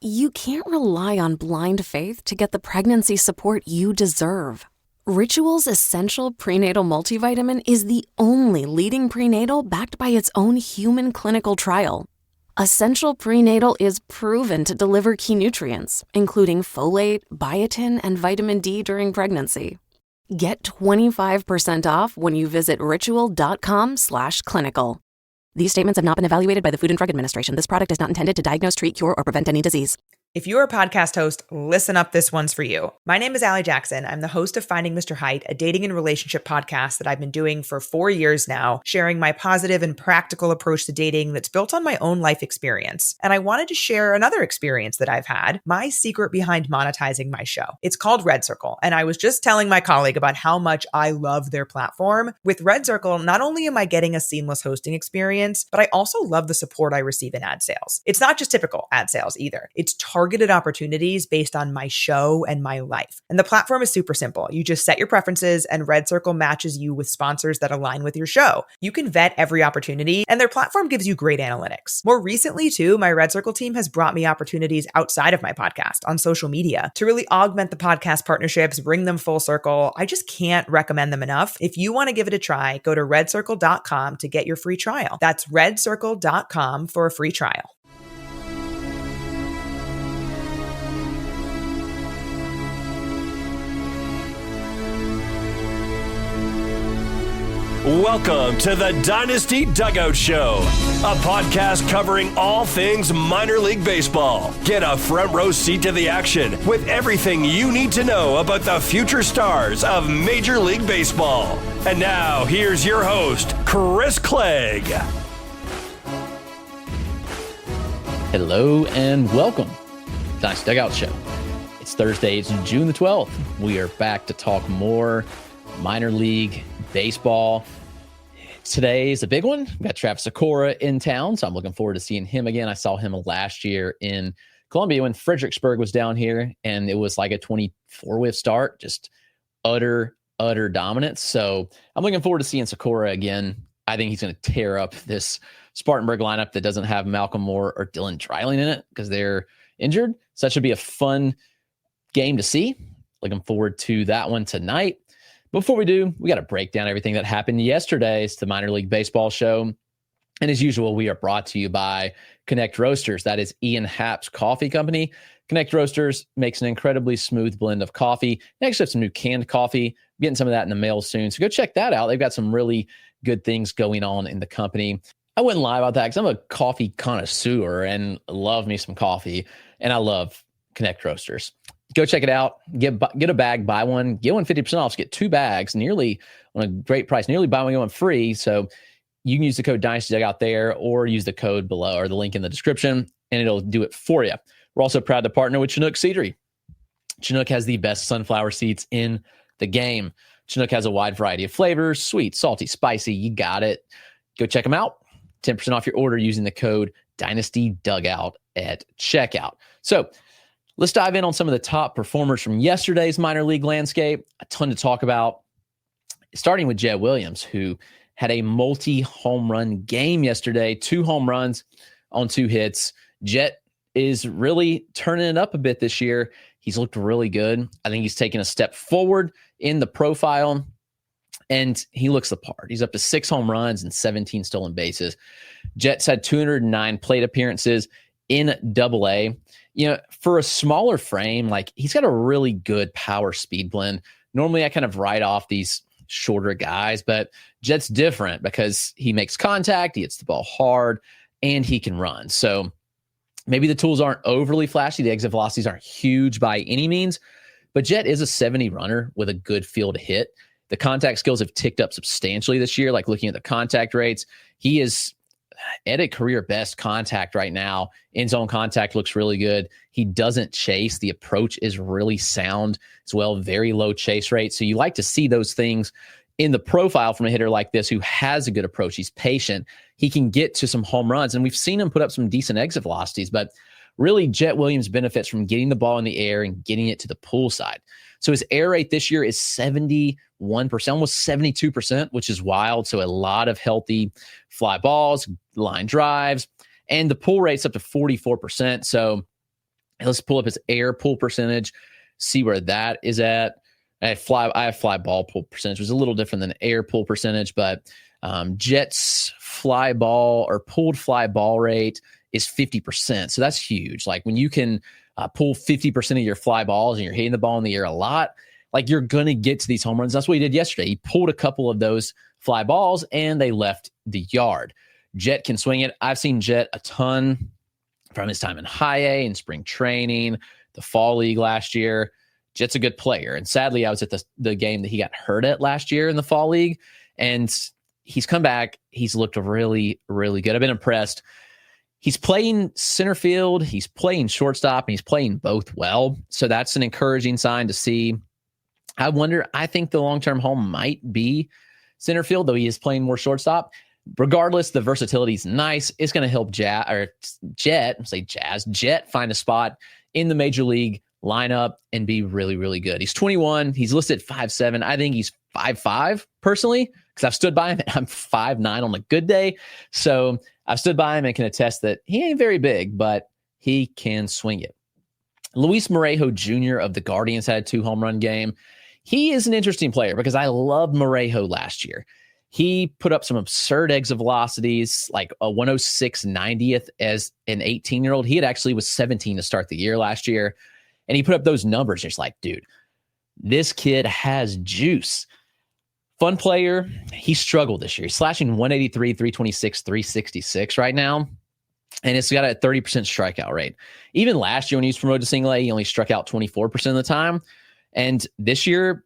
You can't rely on blind faith to get the pregnancy support you deserve. Ritual's Essential Prenatal Multivitamin is the only leading prenatal backed by its own human clinical trial. Essential Prenatal is proven to deliver key nutrients, including folate, biotin, and vitamin D during pregnancy. Get 25% off when you visit ritual.com/clinical. These statements have not been evaluated by the Food and Drug Administration. This product is not intended to diagnose, treat, cure, or prevent any disease. If you're a podcast host, listen up, this one's for you. My name is Allie Jackson. I'm the host of Finding Mr. Height, a dating and relationship podcast that I've been doing for 4 years now, sharing my positive and practical approach to dating that's built on my own life experience. And I wanted to share another experience that I've had, my secret behind monetizing my show. It's called Red Circle, and I was just telling my colleague about how much I love their platform. With Red Circle, not only am I getting a seamless hosting experience, but I also love the support I receive in ad sales. It's not just typical ad sales either. It's targeted opportunities based on my show and my life. And the platform is super simple. You just set your preferences and Red Circle matches you with sponsors that align with your show. You can vet every opportunity and their platform gives you great analytics. More recently too, my Red Circle team has brought me opportunities outside of my podcast on social media to really augment the podcast partnerships, bring them full circle. I just can't recommend them enough. If you want to give it a try, go to redcircle.com to get your free trial. That's redcircle.com for a free trial. Welcome to the Dynasty Dugout Show, a podcast covering all things minor league baseball. Get a front row seat to the action with everything you need to know about the future stars of Major League Baseball. And now, here's your host, Chris Clegg. Hello and welcome to Dynasty Dugout Show. It's Thursday, it's June the 12th. We are back to talk more minor league baseball. Today is a big one. We got Travis Sakura in town, so I'm looking forward to seeing him again. I saw him last year in Columbia when Fredericksburg was down here, and it was like a 24-whiff start, just utter dominance. So I'm looking forward to seeing Sakura again. I think he's going to tear up this Spartanburg lineup that doesn't have Malcolm Moore or Dylan Dreiling in it because they're injured. So that should be a fun game to see. Looking forward to that one tonight. Before we do, we got to break down everything that happened yesterday. It's the Minor League Baseball Show. And as usual, we are brought to you by Connect Roasters. That is Ian Happ's coffee company. Connect Roasters makes an incredibly smooth blend of coffee. They actually have some new canned coffee. I'm getting some of that in the mail soon. So go check that out. They've got some really good things going on in the company. I wouldn't lie about that because I'm a coffee connoisseur and love me some coffee. And I love Connect Roasters. Go check it out. Get a bag, buy one, get one 50% off. So get 2 bags, nearly on a great price, nearly buy one, get one free. So you can use the code Dynasty Dugout there or use the code below or the link in the description, and it'll do it for you. We're also proud to partner with Chinook Seedery. Chinook has the best sunflower seeds in the game. Chinook has a wide variety of flavors, sweet, salty, spicy. You got it. Go check them out. 10% off your order using the code Dynasty Dugout at checkout. So let's dive in on some of the top performers from yesterday's minor league landscape. A ton to talk about, starting with Jett Williams, who had a multi-home run game yesterday, 2 home runs on 2 hits. Jett is really turning it up a bit this year. He's looked really good. I think he's taken a step forward in the profile, and he looks the part. He's up to 6 home runs and 17 stolen bases. Jett's had 209 plate appearances in Double-A. You know, for a smaller frame, like he's got a really good power speed blend. Normally I kind of write off these shorter guys, but Jett's different because he makes contact, he hits the ball hard, and he can run. So maybe the tools aren't overly flashy. The exit velocities aren't huge by any means, but Jett is a 70 runner with a good feel to hit. The contact skills have ticked up substantially this year. Like looking at the contact rates, he is at a career best contact right now. In zone contact looks really good. He doesn't chase. The approach is really sound as well. Very low chase rate. So you like to see those things in the profile from a hitter like this who has a good approach. He's patient. He can get to some home runs, and we've seen him put up some decent exit velocities, but really Jett Williams benefits from getting the ball in the air and getting it to the pull side. So his air rate this year is 71%, almost 72%, which is wild. So a lot of healthy fly balls, line drives, and the pull rate's up to 44%. So Let's pull up his air pull percentage, see where that is at. I have fly ball pull percentage, which is a little different than air pull percentage, but Jett's fly ball or pulled fly ball rate is 50%. So that's huge. Like when you can pull 50% of your fly balls and you're hitting the ball in the air a lot, like you're going to get to these home runs. That's what he did yesterday. He pulled a couple of those fly balls and they left the yard. Jett can swing it. I've seen Jett a ton from his time in high A and spring training, the fall league last year. Jett's a good player. And sadly, I was at the game that he got hurt at last year in the fall league. And he's come back. He's looked really, really good. I've been impressed. He's playing center field. He's playing shortstop, and he's playing both well. So that's an encouraging sign to see. I think the long-term home might be center field, though he is playing more shortstop. Regardless, the versatility is nice. It's going to help Jett find a spot in the major league lineup and be really, really good. He's 21. He's listed at 5'7". I think he's 5'5", personally, because I've stood by him and I'm 5'9" on a good day. So I've stood by him and can attest that he ain't very big, but he can swing it. Luis Merejo Jr. of the Guardians had a 2 home run game. He is an interesting player because I loved Merejo last year. He put up some absurd exit velocities, like a 106 90th as an 18-year-old. He had actually was 17 to start the year last year. And he put up those numbers. It's like, dude, this kid has juice. Fun player. He struggled this year. He's slashing 183, 326, 366 right now. And it's got a 30% strikeout rate. Even last year when he was promoted to single A, he only struck out 24% of the time. And this year,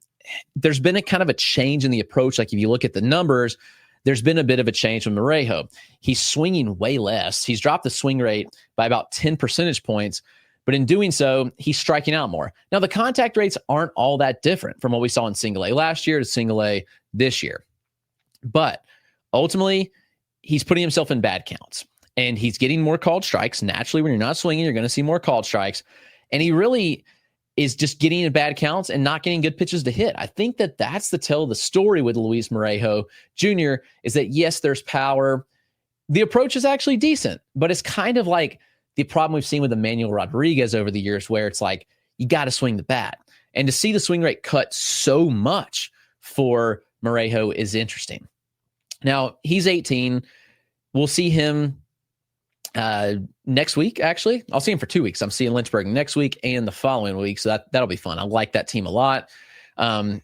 there's been a kind of a change in the approach. Like if you look at the numbers, there's been a bit of a change from Merejo. He's swinging way less. He's dropped the swing rate by about 10 percentage points. But in doing so, he's striking out more. Now, the contact rates aren't all that different from what we saw in single A last year to single A this year. But ultimately, he's putting himself in bad counts. And he's getting more called strikes. Naturally, when you're not swinging, you're going to see more called strikes. And he really is just getting in bad counts and not getting good pitches to hit. I think that that's the tell of the story with Luis Merejo Jr. is that, yes, there's power. The approach is actually decent, but it's kind of like the problem we've seen with Emmanuel Rodriguez over the years where it's like, you got to swing the bat. And to see the swing rate cut so much for Merejo is interesting. Now, he's 18. We'll see him next week, actually. I'll see him for 2 weeks. I'm seeing Lynchburg next week and the following week, so that'll be fun. I like that team a lot. Merejo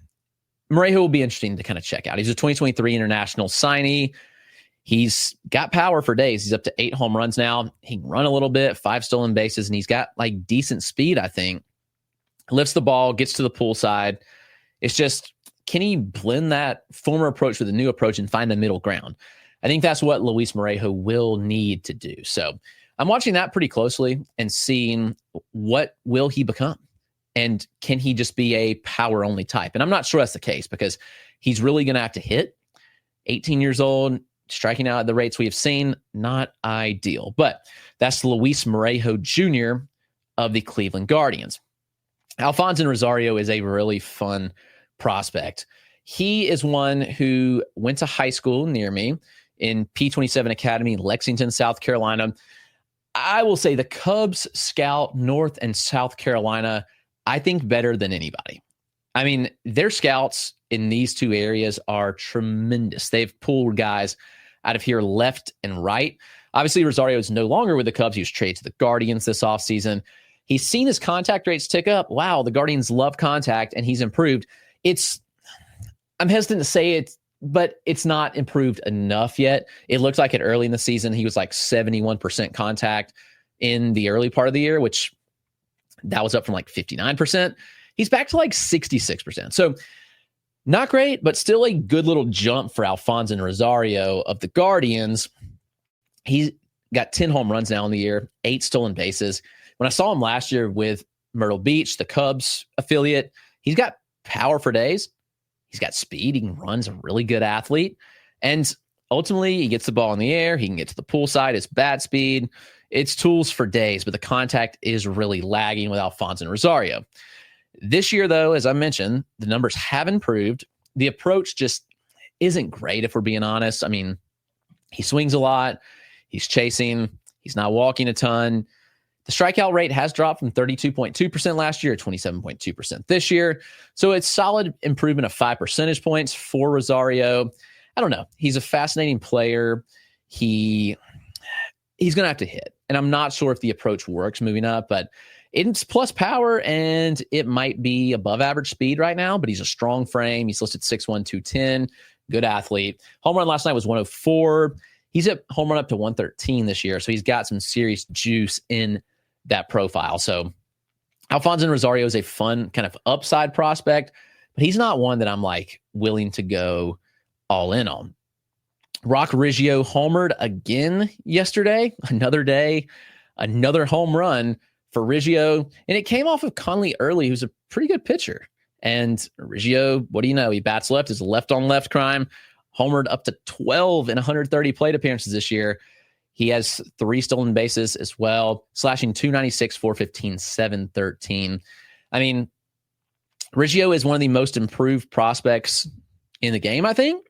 will be interesting to kind of check out. He's a 2023 international signee. He's got power for days. He's up to 8 home runs now. He can run a little bit, 5 stolen bases, and he's got like decent speed, I think. Lifts the ball, gets to the pull side. It's just, can he blend that former approach with a new approach and find the middle ground? I think that's what Luis Merejo will need to do. So I'm watching that pretty closely and seeing what will he become. And can he just be a power-only type? And I'm not sure that's the case because he's really going to have to hit. 18 years old, striking out at the rates we have seen, not ideal. But that's Luis Merejo Jr. of the Cleveland Guardians. Alfonsin Rosario is a really fun prospect. He is one who went to high school near me in P27 Academy, Lexington, South Carolina. I will say the Cubs scout North and South Carolina, I think, better than anybody. I mean, their scouts in these 2 areas are tremendous. They've pulled guys out of here left and right. Obviously, Rosario is no longer with the Cubs. He was traded to the Guardians this offseason. He's seen his contact rates tick up. Wow, the Guardians love contact, and he's improved. I'm hesitant to say it, but it's not improved enough yet. It looks like it early in the season. He was like 71% contact in the early part of the year, which that was up from like 59%. He's back to like 66%. So not great, but still a good little jump for Alfonsin Rosario of the Guardians. He's got 10 home runs now in the year, 8 stolen bases. When I saw him last year with Myrtle Beach, the Cubs affiliate, he's got power for days. He's got speed. He can run. He's a really good athlete. And ultimately, he gets the ball in the air. He can get to the pull side. It's bat speed. It's tools for days, but the contact is really lagging with Alfonsin Rosario. This year, though, as I mentioned, the numbers have improved. The approach just isn't great, if we're being honest. I mean, he swings a lot. He's chasing. He's not walking a ton. The strikeout rate has dropped from 32.2% last year to 27.2% this year. So it's solid improvement of 5 percentage points for Rosario. I don't know. He's a fascinating player. He's going to have to hit. And I'm not sure if the approach works moving up, but it's plus power and it might be above average speed right now, but he's a strong frame. He's listed 6'1", 210, good athlete. Home run last night was 104. He's at home run up to 113 this year. So he's got some serious juice in that profile. So Alfonsin Rosario is a fun kind of upside prospect, but he's not one that I'm like willing to go all in on. Roc Riggio homered again yesterday. Another day, another home run for Riggio. And it came off of Conley Early, who's a pretty good pitcher. And Riggio, what do you know? He bats left, is left on left crime. Homered up to 12 in 130 plate appearances this year. He has 3 stolen bases as well, slashing 296, 415, 713. I mean, Riggio is one of the most improved prospects in the game, I think.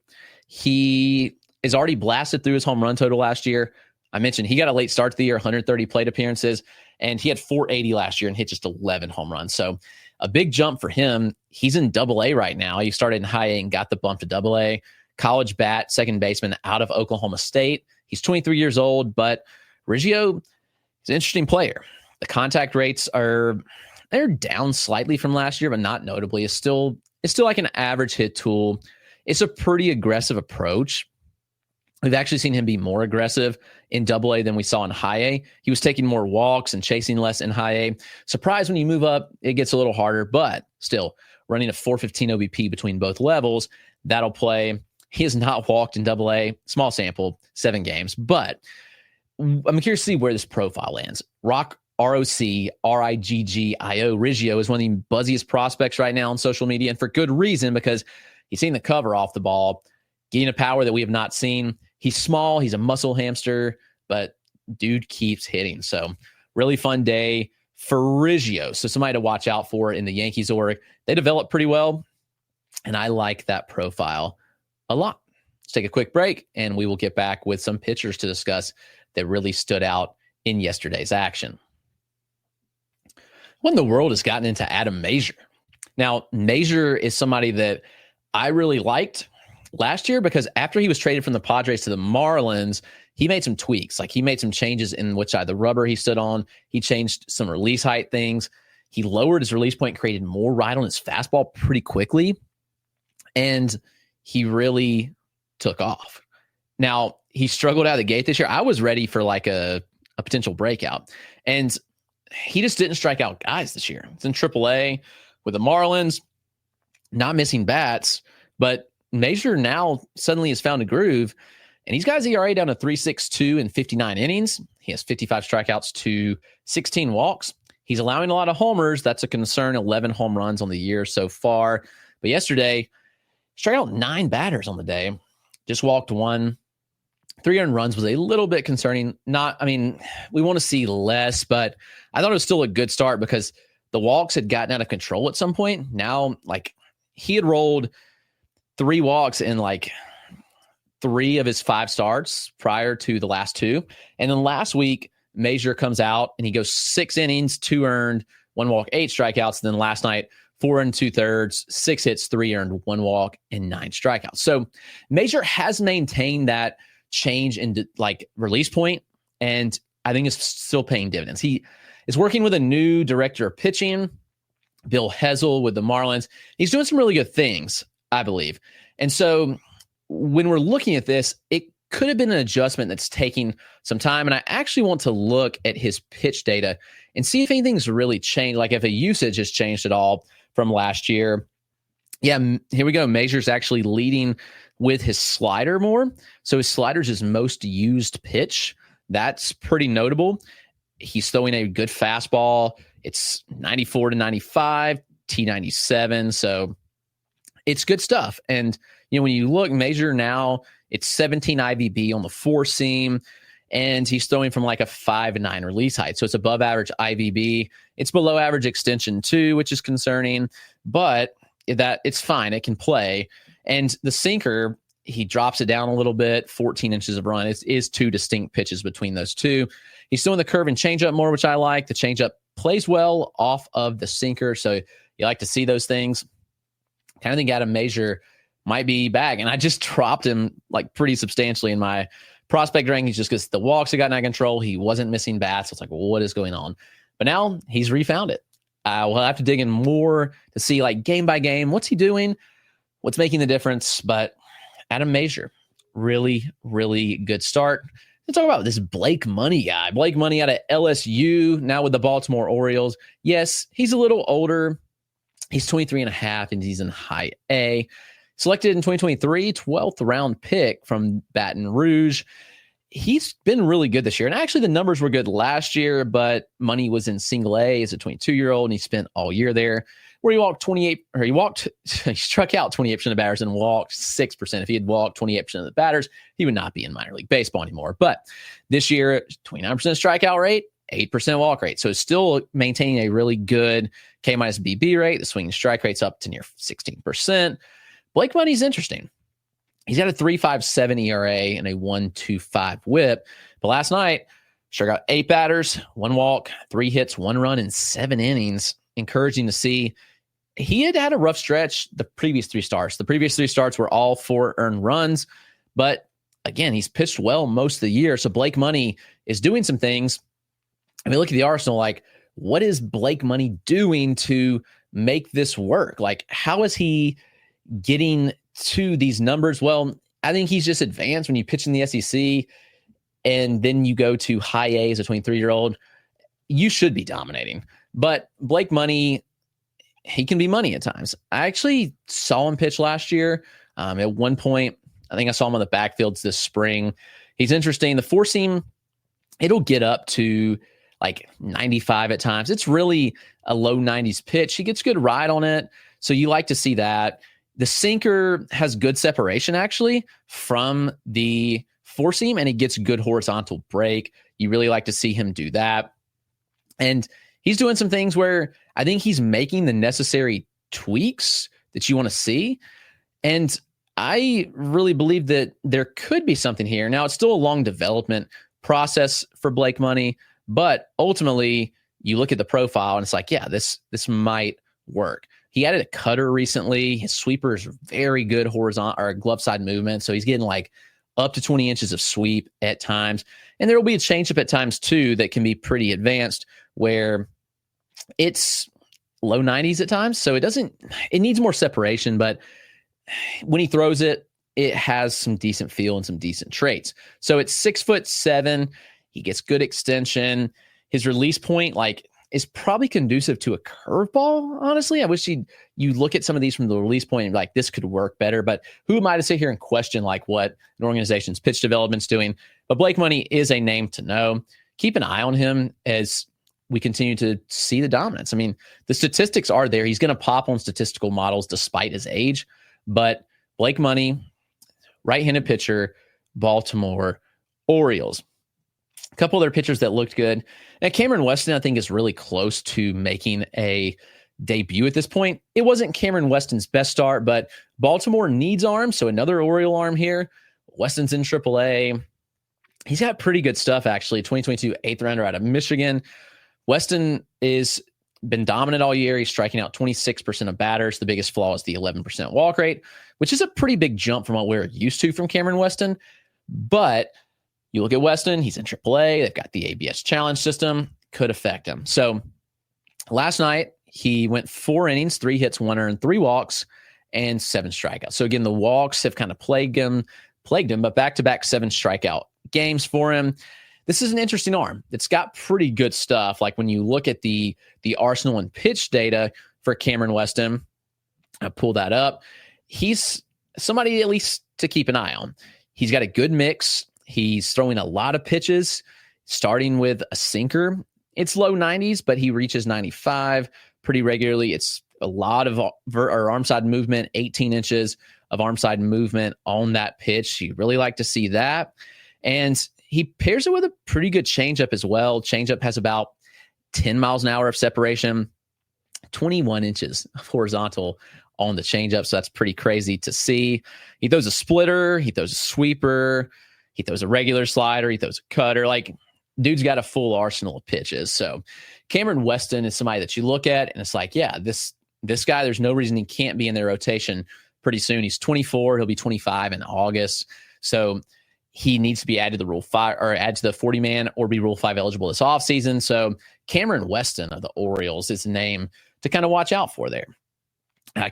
He is already blasted through his home run total last year. I mentioned he got a late start to the year, 130 plate appearances, and he had 480 last year and hit just 11 home runs. So a big jump for him. He's in Double-A right now. He started in High A and got the bump to Double-A. College bat, second baseman out of Oklahoma State. He's 23 years old, but Riggio is an interesting player. The contact rates they're down slightly from last year, but not notably. It's still like an average hit tool. It's a pretty aggressive approach. We've actually seen him be more aggressive in Double-A than we saw in High A. He was taking more walks and chasing less in High A. Surprise, when you move up, it gets a little harder, but still running a 415 OBP between both levels, that'll play. He has not walked in Double-A, small sample, 7 games, but I'm curious to see where this profile lands. Roc, R-O-C-R-I-G-G-I-O, Riggio is one of the buzziest prospects right now on social media, and for good reason, because he's seen the cover off the ball, getting a power that we have not seen. He's small, he's a muscle hamster, but dude keeps hitting. So really fun day for Riggio. So somebody to watch out for in the Yankees org. They develop pretty well, and I like that profile a lot. Let's take a quick break, and we will get back with some pitchers to discuss that really stood out in yesterday's action. What in the world has gotten into Adam Mazur? Now, Mazur is somebody that I really liked last year because after he was traded from the Padres to the Marlins, he made some tweaks. Like he made some changes in which side of the rubber he stood on. He changed some release height things. He lowered his release point, created more ride on his fastball pretty quickly. And he really took off. Now, he struggled out of the gate this year. I was ready for like a potential breakout. And he just didn't strike out guys this year. It's in AAA with the Marlins, not missing bats. But Mazur now suddenly has found a groove. And he's got his ERA down to 3.62 in 59 innings. He has 55 strikeouts to 16 walks. He's allowing a lot of homers. That's a concern. 11 home runs on the year so far. But yesterday, struck out 9 batters on the day. Just walked 1. 3 earned runs was a little bit concerning. We want to see less, but I thought it was still a good start because the walks had gotten out of control at some point. Now, he had rolled 3 walks in 3 of his 5 starts prior to the last 2. And then last week, Mazur comes out and he goes 6 innings, 2 earned, 1 walk, 8 strikeouts. And then last night, 4 2/3, 6 hits, 3 earned, 1 walk, and 9 strikeouts. So Mazur has maintained that change in release point, and I think it's still paying dividends. He is working with a new director of pitching, Bill Hessel with the Marlins. He's doing some really good things, I believe. And so when we're looking at this, it could have been an adjustment that's taking some time. And I actually want to look at his pitch data and see if anything's really changed, like if a usage has changed at all from last year. Yeah, here we go. Mazur's actually leading with his slider more. So his slider's his most used pitch. That's pretty notable. He's throwing a good fastball. It's 94 to 95, T97. So it's good stuff. And, when you look, Mazur now, it's 17 IVB on the 4-seam, and he's throwing from a 5-9 release height. So it's above average IVB. It's below average extension too, which is concerning, but that it's fine. It can play. And the sinker, he drops it down a little bit, 14 inches of run. It is two distinct pitches between those two. He's throwing the curve and changeup more, which I like. The changeup plays well off of the sinker, so you like to see those things. Kind of think Adam Mazur might be back, and I just dropped him like pretty substantially in my prospect rankings just because the walks had gotten out of control. He wasn't missing bats. So it's like, well, what is going on? But now he's refound it. We'll have to dig in more to see like game by game, what's he doing, what's making the difference. But Adam Mazur, really, really good start. Let's talk about this Blake Money guy. Blake Money out of LSU, now with the Baltimore Orioles. Yes, he's a little older. He's 23 and a half, and he's in high A. Selected in 2023, 12th round pick from Baton Rouge. He's been really good this year. And actually, the numbers were good last year, but Money was in single A as a 22-year-old, and he spent all year there, where he struck out 28% of batters and walked 6%. If he had walked 28% of the batters, he would not be in minor league baseball anymore. But this year, 29% strikeout rate, 8% walk rate. So it's still maintaining a really good K-minus BB rate. The swing and strike rate's up to near 16%. Blake Money's interesting. He's got a 3.57 ERA and a 1.25 whip. But last night, struck out 8 batters, 1 walk, 3 hits, 1 run in 7 innings. Encouraging to see. He had a rough stretch the previous 3 starts. The previous 3 starts were all 4 earned runs. But again, he's pitched well most of the year. So Blake Money is doing some things. I mean, look at the arsenal. Like, what is Blake Money doing to make this work? Like, how is he getting to these numbers? Well, I think he's just advanced. When you pitch in the SEC and then you go to high A as a 23-year-old, you should be dominating. But Blake Money, he can be money at times. I actually saw him pitch last year. At one point, I think I saw him on the backfields this spring. He's interesting. The 4-seam, it'll get up to like 95 at times. It's really a low 90s pitch. He gets good ride on it. So you like to see that. The sinker has good separation actually from the 4-seam, and it gets good horizontal break. You really like to see him do that. And he's doing some things where I think he's making the necessary tweaks that you want to see. And I really believe that there could be something here. Now, it's still a long development process for Blake Money, but ultimately you look at the profile and it's like, yeah, this might work. He added a cutter recently. His sweeper is very good horizontal or glove side movement. So he's getting like up to 20 inches of sweep at times. And there will be a changeup at times too that can be pretty advanced where it's low 90s at times. So it needs more separation, but when he throws it, it has some decent feel and some decent traits. So it's 6'7". He gets good extension. His release point, is probably conducive to a curveball, honestly. I wish you look at some of these from the release point and like, this could work better. But who am I to sit here and question like what an organization's pitch development's doing? But Blake Money is a name to know. Keep an eye on him as we continue to see the dominance. I mean, the statistics are there. He's going to pop on statistical models despite his age. But Blake Money, right-handed pitcher, Baltimore Orioles. A couple other pitchers that looked good. And Cameron Weston, I think, is really close to making a debut at this point. It wasn't Cameron Weston's best start, but Baltimore needs arms, so another Oriole arm here. Weston's in AAA. He's got pretty good stuff, actually. 2022 8th rounder out of Michigan. Weston is been dominant all year. He's striking out 26% of batters. The biggest flaw is the 11% walk rate, which is a pretty big jump from what we're used to from Cameron Weston. But you look at Weston, he's in AAA. They've got the ABS challenge system. Could affect him. So last night, he went 4 innings, 3 hits, 1 earned, 3 walks, and 7 strikeouts. So again, the walks have kind of plagued him, but back-to-back 7 strikeout games for him. This is an interesting arm. It's got pretty good stuff. Like when you look at the arsenal and pitch data for Cameron Weston, I pull that up. He's somebody at least to keep an eye on. He's got a good mix. He's throwing a lot of pitches, starting with a sinker. It's low 90s, but he reaches 95 pretty regularly. It's a lot of arm side movement, 18 inches of arm side movement on that pitch. You really like to see that. And he pairs it with a pretty good changeup as well. Changeup has about 10 miles an hour of separation, 21 inches of horizontal on the changeup. So that's pretty crazy to see. He throws a splitter, he throws a sweeper, he throws a regular slider, he throws a cutter. Like, dude's got a full arsenal of pitches. So Cameron Weston is somebody that you look at and it's like, yeah, this guy, there's no reason he can't be in their rotation pretty soon. He's 24. He'll be 25 in August. So he needs to be added to the Rule 5 or add to the 40-man or be Rule 5 eligible this offseason. So Cameron Weston of the Orioles is a name to kind of watch out for there.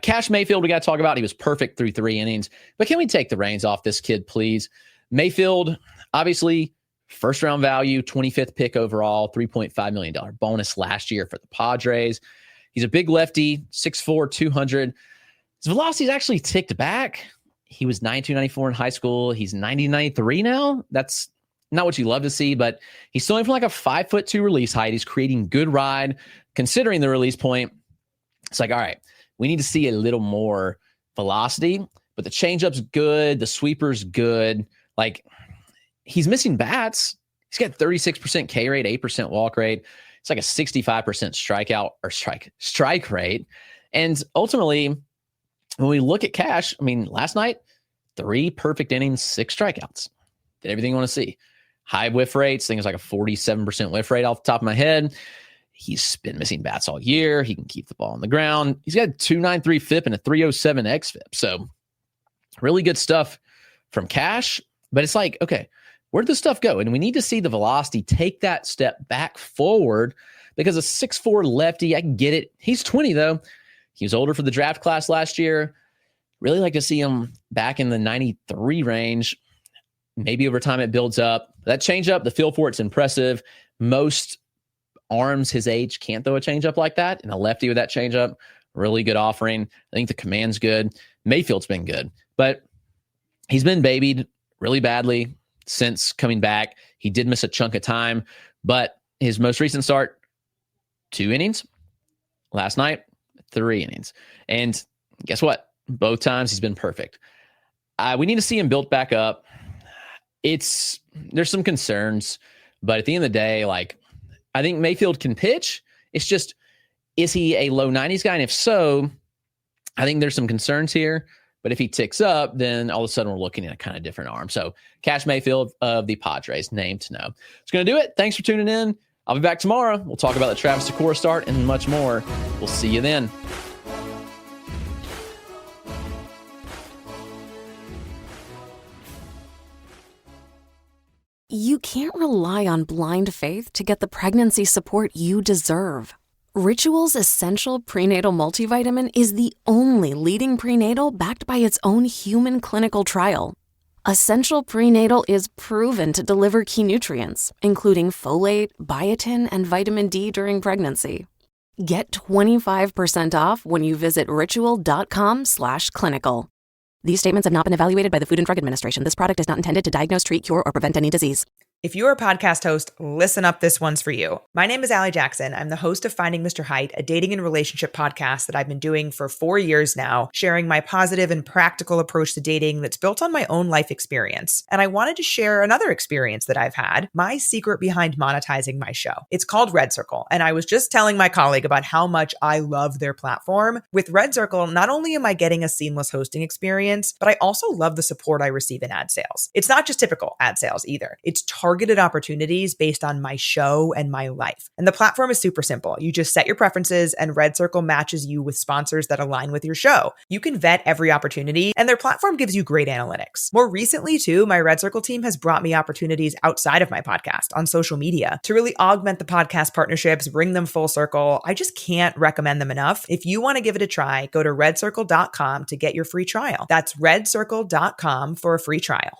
Kash Mayfield, we got to talk about. He was perfect through 3 innings. But can we take the reins off this kid, please? Mayfield, obviously, first-round value, 25th pick overall, $3.5 million bonus last year for the Padres. He's a big lefty, 6'4", 200. His velocity's actually ticked back. He was 92-94 in high school. He's 90-93 now. That's not what you love to see, but he's throwing from like a 5'2" release height. He's creating good ride. Considering the release point, it's like, all right, we need to see a little more velocity, but the changeup's good. The sweeper's good. Like, he's missing bats. He's got 36% K rate, 8% walk rate. It's like a 65% strikeout or strike rate. And ultimately, when we look at Kash, I mean, last night, 3 perfect innings, 6 strikeouts. Did everything you want to see. High whiff rates, things like a 47% whiff rate off the top of my head. He's been missing bats all year. He can keep the ball on the ground. He's got a 2.93 FIP and a 3.07 xFIP. So really good stuff from Kash. But it's like, okay, where'd this stuff go? And we need to see the velocity take that step back forward because a 6'4" lefty, I can get it. He's 20, though. He was older for the draft class last year. Really like to see him back in the 93 range. Maybe over time it builds up. That changeup, the feel for it's impressive. Most arms his age can't throw a changeup like that. And a lefty with that changeup, really good offering. I think the command's good. Mayfield's been good. But he's been babied really badly since coming back. He did miss a chunk of time. But his most recent start, 2 innings. Last night, 3 innings. And guess what? Both times he's been perfect. We need to see him built back up. There's some concerns, but at the end of the day, like, I think Mayfield can pitch. It's just, is he a low 90s guy? And if so, I think there's some concerns here. But if he ticks up, then all of a sudden we're looking at a kind of different arm. So Kash Mayfield of the Padres, name to know. It's going to do it. Thanks for tuning in. I'll be back tomorrow. We'll talk about the Travis Decor start and much more. We'll see you then. You can't rely on blind faith to get the pregnancy support you deserve. Ritual's Essential Prenatal Multivitamin is the only leading prenatal backed by its own human clinical trial. Essential Prenatal is proven to deliver key nutrients, including folate, biotin, and vitamin D during pregnancy. Get 25% off when you visit ritual.com/clinical. These statements have not been evaluated by the Food and Drug Administration. This product is not intended to diagnose, treat, cure, or prevent any disease. If you're a podcast host, listen up, this one's for you. My name is Allie Jackson. I'm the host of Finding Mr. Height, a dating and relationship podcast that I've been doing for 4 years now, sharing my positive and practical approach to dating that's built on my own life experience. And I wanted to share another experience that I've had, my secret behind monetizing my show. It's called Red Circle, and I was just telling my colleague about how much I love their platform. With Red Circle, not only am I getting a seamless hosting experience, but I also love the support I receive in ad sales. It's not just typical ad sales either. It's targeted opportunities based on my show and my life. And the platform is super simple. You just set your preferences and Red Circle matches you with sponsors that align with your show. You can vet every opportunity and their platform gives you great analytics. More recently too, my Red Circle team has brought me opportunities outside of my podcast on social media to really augment the podcast partnerships, bring them full circle. I just can't recommend them enough. If you want to give it a try, go to redcircle.com to get your free trial. That's redcircle.com for a free trial.